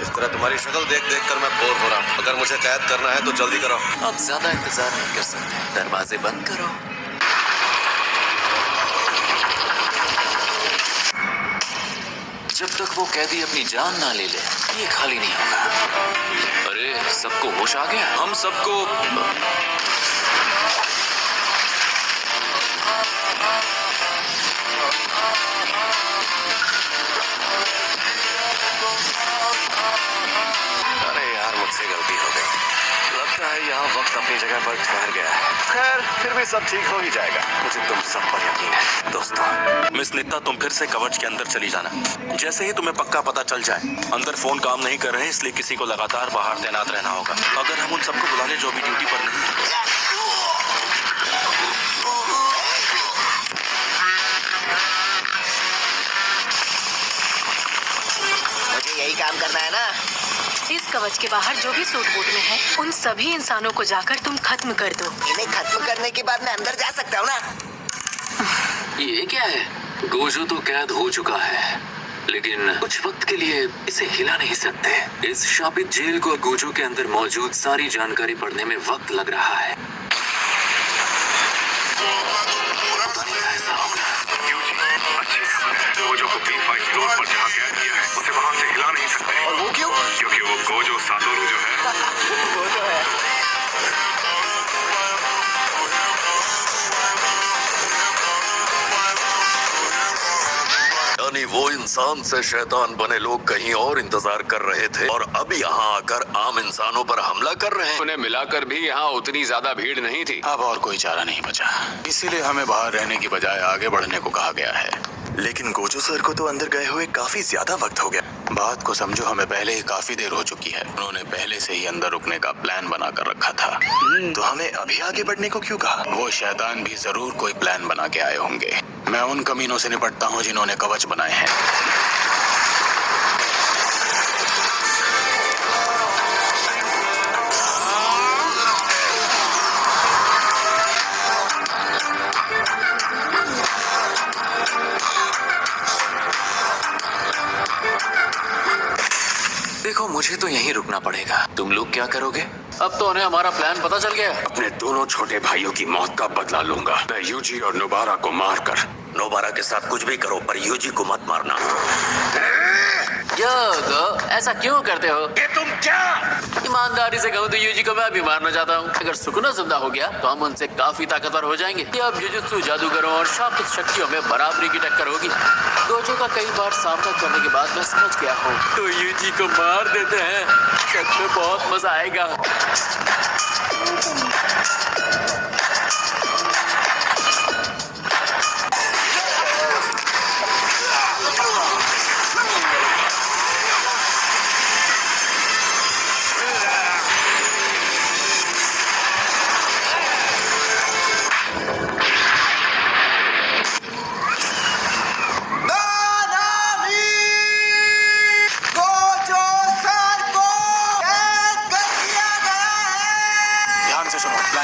इस तरह तुम्हारी शक्ल देख देख कर मैं बोर हो रहा हूँ। अगर मुझे कैद करना है तो जल्दी करो। अब ज्यादा इंतजार नहीं कर सकते, दरवाजे बंद करो। जब तक वो कैदी अपनी जान ना ले ले, ये खाली नहीं होगा। अरे सबको होश आ गया? हम सबको अरे यार, मुझसे गलती हो गई। लगता है यहाँ वक्त अपनी जगह पर ठहर गया है। खैर, फिर भी सब ठीक हो ही जाएगा। मुझे तुम सब पर यकीन है दोस्तों। मिस नित्ता, तुम फिर से कवच के अंदर चली जाना। जैसे ही तुम्हें पक्का पता चल जाए। अंदर फोन काम नहीं कर रहे, इसलिए किसी को लगातार बाहर तैनात रहना होगा। अगर हम उन सबको बुला ले जो अभी ड्यूटी पर नहीं है। मुझे यही काम करना है ना। इस कवच के बाहर जो भी सूट बूट में है, उन सभी इंसानों को जाकर तुम खत्म कर दो। इन्हें खत्म करने के बाद मैं अंदर जा सकता हूँ ना। ये क्या है? गोजो तो कैद हो चुका है, लेकिन कुछ वक्त के लिए इसे हिला नहीं सकते। इस शापित जेल को गोजो के अंदर मौजूद सारी जानकारी पढ़ने में वक्त लग रहा है। गोजो को B5 फ्लोर पर जहाँ कैद किया है, उसे वहाँ से हिला नहीं सकते। और वो क्यों? क्योंकि वो गोजो सातोरू जो है। वो तो है। यानी वो इंसान से शैतान बने लोग कहीं और इंतजार कर रहे थे और अब यहाँ आकर आम इंसानों पर हमला कर रहे हैं। उन्हें मिलाकर भी यहाँ उतनी ज्यादा भीड़ नहीं थी। अब और कोई चारा नहीं बचा, इसीलिए हमें बाहर रहने की बजाय आगे बढ़ने को कहा गया है। लेकिन गोजो सर को तो अंदर गए हुए काफी ज्यादा वक्त हो गया। बात को समझो, हमें पहले ही काफी देर हो चुकी है। उन्होंने पहले से ही अंदर रुकने का प्लान बना कर रखा था। तो हमें अभी आगे बढ़ने को क्यों कहा? वो शैतान भी जरूर कोई प्लान बना के आए होंगे। मैं उन कमीनों से निपटता हूँ जिन्होंने कवच बनाए हैं। देखो, मुझे तो यहीं रुकना पड़ेगा। तुम लोग क्या करोगे? अब तो उन्हें हमारा प्लान पता चल गया। अपने दोनों छोटे भाइयों की मौत का बदला लूंगा। मैं यूजी और नोबारा को मारकर। नोबारा के साथ कुछ भी करो पर यूजी को मत मारना। ऐसा क्यों करते हो? ये तुम क्या? ईमानदारी से कहूँ तो यूजी को मैं भी मारना चाहता हूँ। अगर सुकुना जिंदा हो गया तो हम उनसे काफी ताकतवर हो जाएंगे। ये अब जुजुत्सु जादूगरों और शापित शक्तियों में बराबरी की टक्कर होगी। गोजो का कई बार सामना करने के बाद मैं समझ गया हूँ, तो यूजी को मार देते हैं। सच में बहुत मजा आएगा।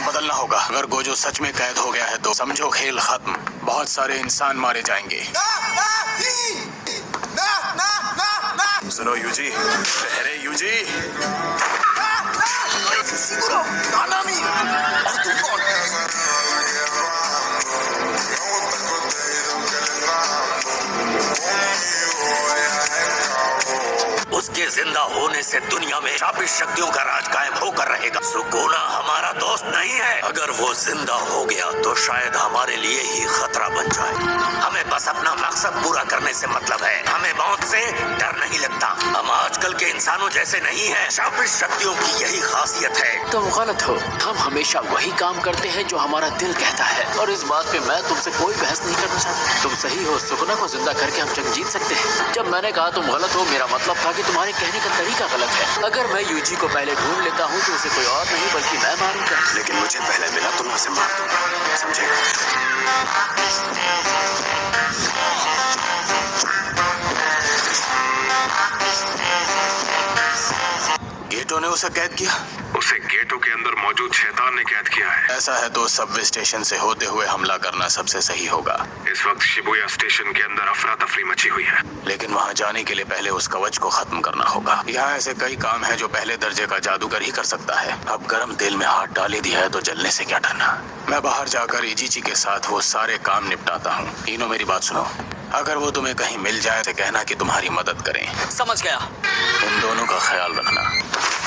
बदलना होगा। अगर गोजो सच में कैद हो गया है तो समझो खेल खत्म। बहुत सारे इंसान मारे जाएंगे। सुनो यूजी, ठहरे यूजी। और तुम कौन? उसके जिंदा होने से दुनिया में शापित शक्तियों का राज कायम होकर रहेगा। सुकुना हमारा दोस्त नहीं है। अगर वो जिंदा हो गया तो शायद हमारे लिए ही खतरा बन जाए। हमें बस अपना मकसद पूरा करने से मतलब है। हमें मौत से डर नहीं लगता। हम आजकल के इंसानों जैसे नहीं हैं। शापित शक्तियों की यही खासियत है। तुम गलत हो। हम हमेशा वही काम करते हैं जो हमारा दिल कहता है, और इस बात पे मैं तुमसे कोई बहस नहीं करना चाहता। तुम सही हो। सुकुना को जिंदा करके हम जंग जीत सकते हैं। जब मैंने कहा तुम गलत हो, मेरा मतलब था कि तुम्हारे कहने का तरीका गलत है। अगर मैं यूजी को पहले ढूंढ लेता हूँ तो उसे कोई और नहीं बल्कि मैं मारूंगा। लेकिन मुझे पहले मिला तो मैं उसे मार दूंगा, समझे? गेटो ने उसे कैद किया। उसे गेटों के अंदर मौजूद शैतान ने कैद किया है। ऐसा है तो सबवे स्टेशन से होते हुए हमला करना सबसे सही होगा। इस वक्त शिबुया स्टेशन के अंदर अफरा तफरी मची हुई है। लेकिन वहाँ जाने के लिए पहले उस कवच को खत्म करना होगा। यहाँ ऐसे कई काम है जो पहले दर्जे का जादूगर ही कर सकता है। अब गर्म तेल में हाथ डाल ही दिया है तो जलने से क्या डरना। मैं बाहर जाकर इजीची के साथ वो सारे काम निपटाता हूँ। तीनों मेरी बात सुनो, अगर वो तुम्हें कहीं मिल जाए तो कहना कि तुम्हारी मदद करें। समझ गया। उन दोनों का ख्याल रखना।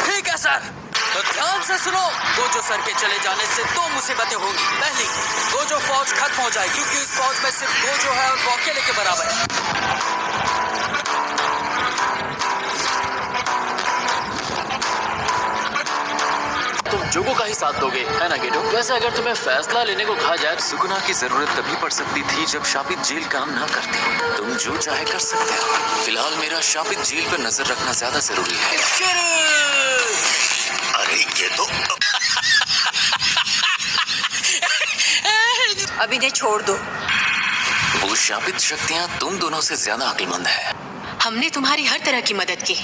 ठीक है सर। तो ध्यान से सुनो, गोजो सर के चले जाने से दो मुसीबतें होंगी। पहली, गोजो फौज खत्म हो जाएगी क्योंकि इस फौज में सिर्फ गोजो है और वो अकेले के बराबर है। तुम जोगो का ही साथ दोगे, है ना गेटो? वैसे अगर तुम्हें फैसला लेने को कहा जाए, सुकुना की जरूरत तभी पड़ सकती थी जब शापित जेल काम ना करती। तुम जो चाहे कर सकते हो। फिलहाल मेरा शापित जेल पर नजर रखना ज्यादा जरूरी है। अरे ये तो अभी ने छोड़ दो। वो शापित शक्तियाँ तुम दोनों से ज्यादा अक्लमंद है। हमने तुम्हारी हर तरह की मदद की।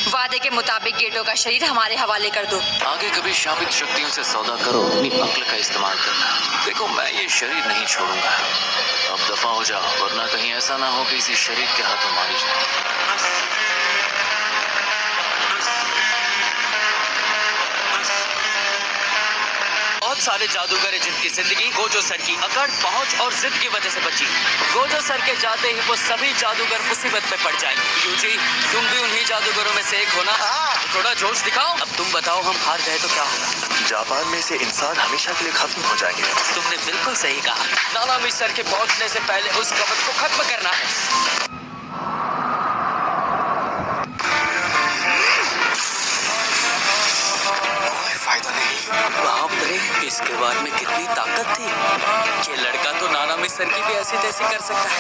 वादे के मुताबिक गेटो का शरीर हमारे हवाले कर दो। आगे कभी शापित शक्तियों से सौदा करो, अपनी अक्ल का इस्तेमाल करना। देखो, मैं ये शरीर नहीं छोड़ूंगा। अब दफा हो जाओ, वरना कहीं ऐसा ना हो कि इसी शरीर के हाथों मारी जाए। बहुत सारे जादूगर हैं जिनकी जिंदगी गोजो सर की अकड़, पहुंच और जिद की वजह से बची। गोजो सर के जाते ही वो सभी जादूगर मुसीबत में पड़ जाएंगे। यूजी, तुम भी उन्हीं जादूगरों में से एक हो ना? थोड़ा जोश दिखाओ। अब तुम बताओ, हम हार गए तो क्या होगा? जापान में से इंसान हमेशा के लिए खत्म हो जाएंगे। तुमने बिल्कुल सही कहा। नानामी सर के पहुंचने से पहले उस कवच को खत्म करना है। बाप रे, इसके बारे में कितनी ताकत थी। ये लड़का तो नानामी सर की भी ऐसी तैसी कर सकता है।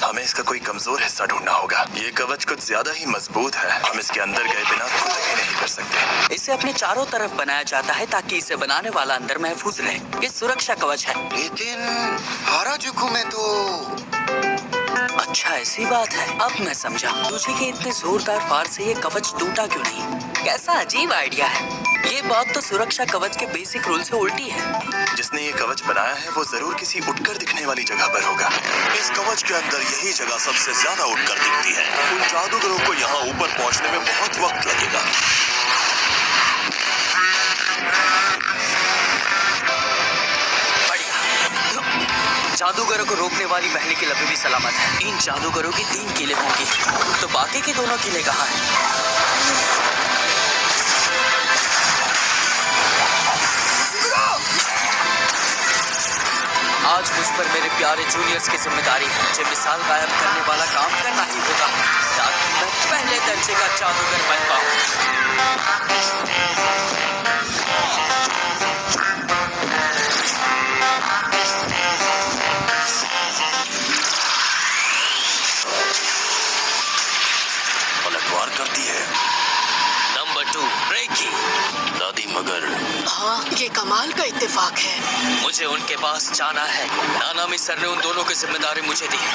हमें इसका कोई कमजोर हिस्सा ढूंढना होगा। ये कवच कुछ ज्यादा ही मजबूत है। हम इसके अंदर गए बिना खुद ही नहीं कर सकते। इसे अपने चारों तरफ बनाया जाता है ताकि इसे बनाने वाला अंदर महफूज रहे। ये सुरक्षा कवच है। लेकिन हाराजुकु में तो अच्छा, ऐसी बात है। अब मैं समझा तुझे के इतने जोरदार वार से ये कवच टूटा क्यों नहीं। कैसा अजीब आइडिया है। ये बात तो सुरक्षा कवच के बेसिक रूल से उल्टी है। जिसने ये कवच बनाया है वो जरूर किसी उठकर दिखने वाली जगह पर होगा। इस कवच के अंदर यही जगह सबसे ज्यादा उठकर दिखती है। उन जादूगरों को यहाँ ऊपर पहुँचने में बहुत वक्त लगेगा। जादूगरों को रोकने वाली पहली किला भी सलामत है। इन जादूगरों की 3 किले होंगी, तो बाकी के दोनों किले कहाँ हैं? आज मुझ पर मेरे प्यारे जूनियर्स की जिम्मेदारी है। मुझे मिसाल कायम करने वाला काम करना ही होगा ताकि मैं पहले दर्जे का जादूगर बन पाऊं। पलटवार करती है। नंबर 2, ब्रेकी। दादी मगर हाँ, ये कमाल का इत्तेफाक है। मुझे उनके पास जाना है। नानामी सर ने उन दोनों की जिम्मेदारी मुझे दी है।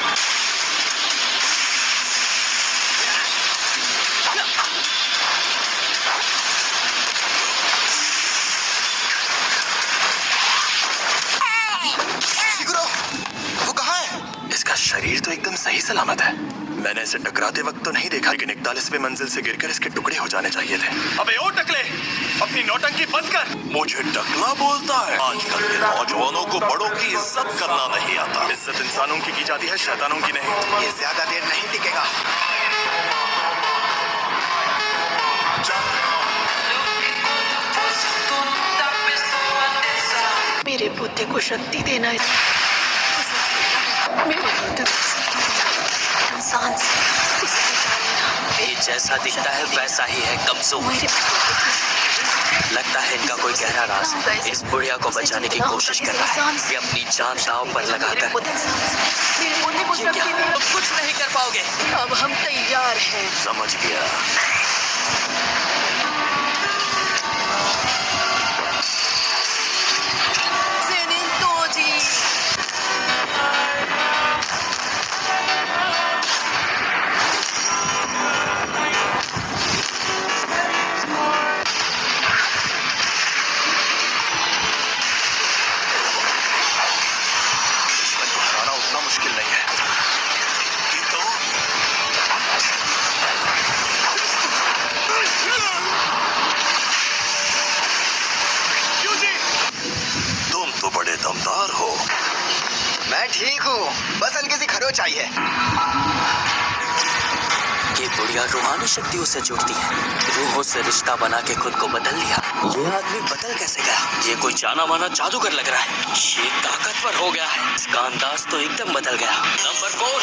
वो कहाँ है? इसका शरीर तो एकदम सही सलामत है। मैंने इसे टकराते वक्त तो नहीं देखा, लेकिन 41वें मंजिल से गिरकर इसके टुकड़े हो जाने चाहिए थे। अबे ओ टकले, अपनी नौटंकी बंद कर। मुझे टकला बोलता है। आजकल के नौजवानों को बड़ों की इज्जत करना नहीं आता। इज्जत इंसानों की जाती है, शैतानों की नहीं। ये ज्यादा देर नहीं टिकेगा। मेरे बुद्धि को शक्ति देना है। मेरे बुद्धि को शक्ति देना। इंसान से उसे बचा लेना। ये जैसा दिखता है वैसा ही है, कमजोर। मेरे लगता है इनका कोई गहरा राज है। इस बुढ़िया को बचाने की कोशिश कर रहा है। ये अपनी जान दांव पर लगाकर। तुम कुछ नहीं कर पाओगे। अब हम तैयार हैं। समझ गया। बड़े दमदार हो। मैं ठीक हूँ, बस हल्की सी खरोच आई है। ये बुढ़िया रूहानी शक्तियों से जुड़ती है, रूहों से रिश्ता बना के खुद को बदल लिया। ये आदमी बदल कैसे गया? ये कोई जाना माना जादूगर लग रहा है। ये ताकतवर हो गया है। इसका अंदाज तो एकदम बदल गया। नंबर 4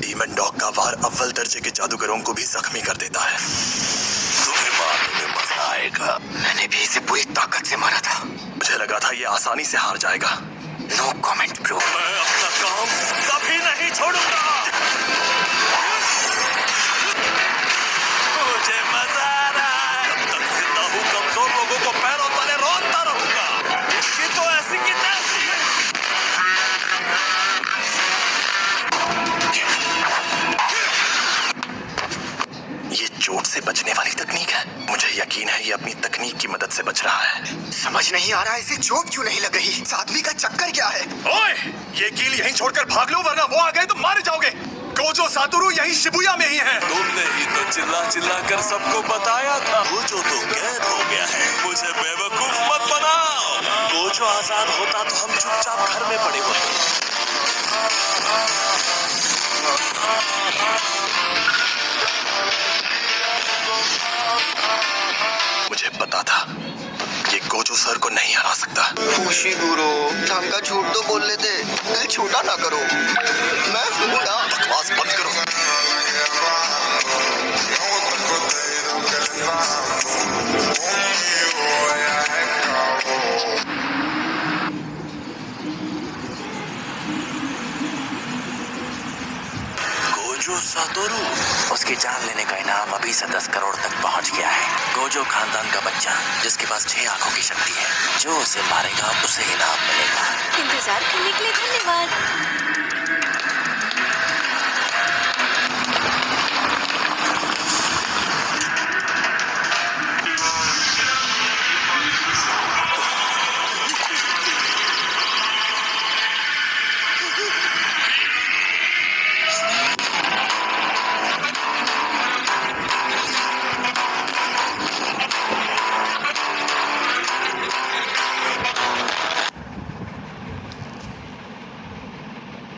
डीमन डॉग का वार अव्वल दर्जे के जादूगरों को भी जख्मी कर देता है। तुम्हें मारने में मजा आएगा। मैंने भी इसे पूरी ताकत से मारा था। मुझे लगा था ये आसानी से हार जाएगा। No comment bro. मैं अपना काम कभी नहीं छोड़ूंगा। मुझे मजा आ रहा है। जब तक जिंदा हूँ कमजोर लोगों को पैरों तले रोता रहूंगा। ये तो ऐसी की तैसी है। ये चोट से बचने वाली तकनीक है। मुझे यकीन है ये अपनी तकनीक की मदद से बच रहा है। समझ नहीं आ रहा इसे चोट क्यों नहीं लग रही। इस आदमी का चक्कर क्या है? ओए, ये कील यहीं छोड़कर भाग लो वरना वो आ गए तो मारे जाओगे। गोजो सातोरू यही शिबुया में ही है। तुमने ही तो चिल्ला चिल्ला कर सबको बताया था। गोजो तो कैद हो गया है। मुझे बेवकूफ मत बनाओ। गोजो आजाद होता तो हम चुपचाप घर में पड़े होते। मुझे पता था ये गोजो सर को नहीं हरा सकता। खुशी गुरु, ढंग का झूठ तो बोल लेते, दिल छोटा ना करो। मैं हूँ ना। बकवास बंद करो। गोजो सातोरू, उसकी जान लेने का इनाम अभी से 10 करोड़ तक पहुंच गया है। गोजो खानदान का बच्चा जिसके पास 6 आंखों की शक्ति है, जो उसे मारेगा उसे इनाम मिलेगा। इंतजार करने के लिए धन्यवाद।